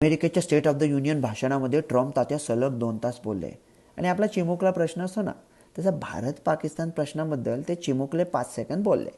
अमेरिकेच्या state of the union भाषणामध्ये Trump तात्या सलग 2 तास बोलले आणि आपला चिमुकला प्रश्न असतो ना, तसा भारत पाकिस्तान प्रश्नाबद्दल ते चिमुकले 5 सेकंद बोलले.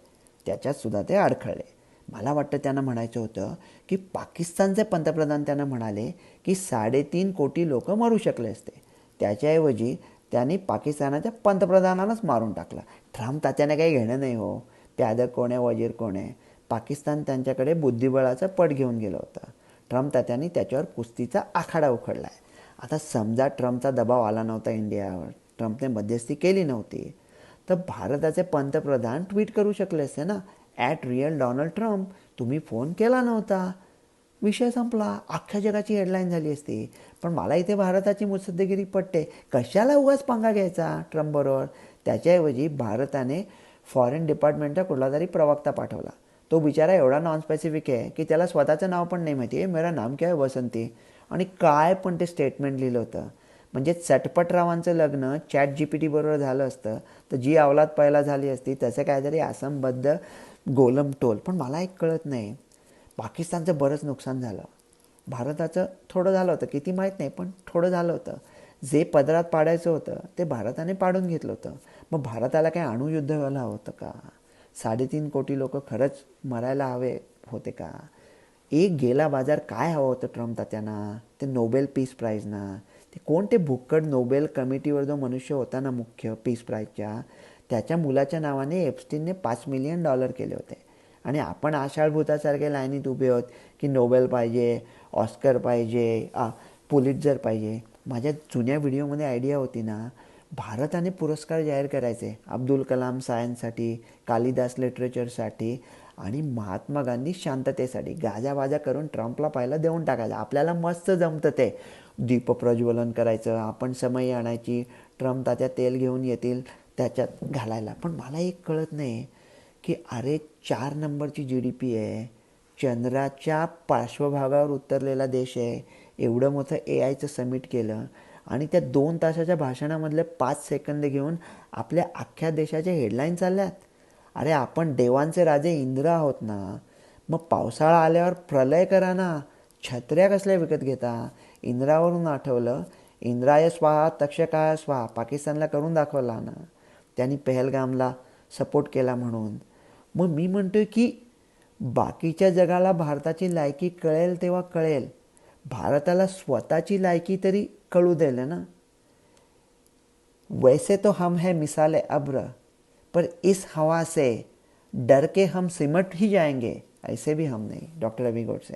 त्याच्यात सुद्धा ते अडखळले. मला वाटतं त्यांना म्हणायचं होतं की पाकिस्तानचे पंतप्रधान त्यांना म्हणाले की 3.5 कोटी लोक मरू शकले असते. त्याच्याऐवजी त्यांनी पाकिस्तानाच्या पंतप्रधानालाच मारून टाकला. ट्रम्प तात्याने काही घेणं नाही हो, त्यादर कोण आहे वजीर कोण आहे. पाकिस्तान त्यांच्याकडे बुद्धिबळाचा पट घेऊन गेलं होतं. ट्रम्प तात्यांनी त्याच्यावर कुस्तीचा आखाडा उखडला आहे. आता समजा ट्रम्पचा दबाव आला नव्हता इंडियावर, ट्रम्पने मध्यस्थी केली नव्हती, तर भारताचे पंतप्रधान ट्विट करू शकले असते ना, @real Donald Trump. तुम्ही फोन केला नव्हता, विषय संपला, अख्ख्या जगाची हेडलाईन झाली असती. पण मला इथे भारताची मुत्सद्देगिरी पटते. कशाला उगाच पंगा घ्यायचा ट्रम्पबरोबर. त्याच्याऐवजी भारताने फॉरेन डिपार्टमेंटचा कुठला तरी प्रवक्ता पाठवला. तो बिचारा एवढा नॉन स्पेसिफिक आहे की त्याला स्वतःचं नाव पण नाही माहिती आहे. मेरा नाम क्या है वसंती. आणि काय पण ते स्टेटमेंट लिहिलं होतं. म्हणजे चटपटरावांचं लग्न ChatGPT बरोबर झालं असतं तर जी अवलाद पहिला झाली असती, त्याचं काहीतरी असंबद्ध गोलमटोल. पण मला एक कळत नाही, पाकिस्तानचं बरंच नुकसान झालं, भारताचं थोडं झालं होतं, किती माहीत नाही, पण थोडं झालं होतं. जे पदरात पाडायचं होतं ते भारताने पाडून घेतलं होतं. मग भारताला काय अणुयुद्ध व्हायला हवं का? 3.5 कोटी लोक खरंच मरायला हवे होते का? एक गेला बाजार काय हवं होतं ट्रम्प तात्यांना? ते नोबेल पीस प्राईज ना. ते कोण ते भुक्कड नोबेल कमिटीवर जो मनुष्य होता ना मुख्य पीस प्राईजच्या, त्याच्या मुलाच्या नावाने एप्स्टीनने $5 मिलियन केले होते. आणि आपण आषाढभूतासारखे लाईनीत उभे आहोत की नोबेल पाहिजे, ऑस्कर पाहिजे, पुलिट्झर पाहिजे. माझ्या जुन्या व्हिडिओमध्ये आयडिया होती ना, भारताने पुरस्कार जाहीर करायचे. अब्दुल कलाम सायन्ससाठी, कालिदास लिटरेचरसाठी आणि महात्मा गांधी शांततेसाठी. गाजावाजा करून ट्रम्पला पहिला देऊन टाकायचं. आपल्याला मस्त जमतं ते. दीपप्रज्वलन करायचं, आपण समई आणायची, ट्रम्प तात्या तेल घेऊन येतील त्याच्यात घालायला. पण मला एक कळत नाही की अरे 4 नंबरची GDP आहे, चंद्राच्या पार्श्वभागावर उतरलेला देश आहे, एवढं मोठं AIचं समिट केलं आणि त्या 2 तासाच्या भाषणामधले 5 सेकंद घेऊन आपल्या अख्ख्या देशाच्या हेडलाईन चालल्यात. अरे आपण देवांचे राजे इंद्र आहोत ना. मग पावसाळा आल्यावर प्रलय करा ना. छत्र्या कसल्या विकत घेता? इंद्रावरून आठवलं, इंद्राय स्वाहा तक्षकाय स्वाहा पाकिस्तानला करून दाखवला ना त्यांनी पहलगामला सपोर्ट केला म्हणून. मग मी म्हणतोय की बाकीच्या जगाला भारताची लायकी कळेल तेव्हा कळेल, भारताला स्वतःची लायकी तरी कळू देईल ना. वैसे तो हम है मिसाले अब्र, पर इस हवा से डर के हम सिमट ही जाएंगे, ऐसे भी हम नहीं. डॉक्टर रवी गोडसे.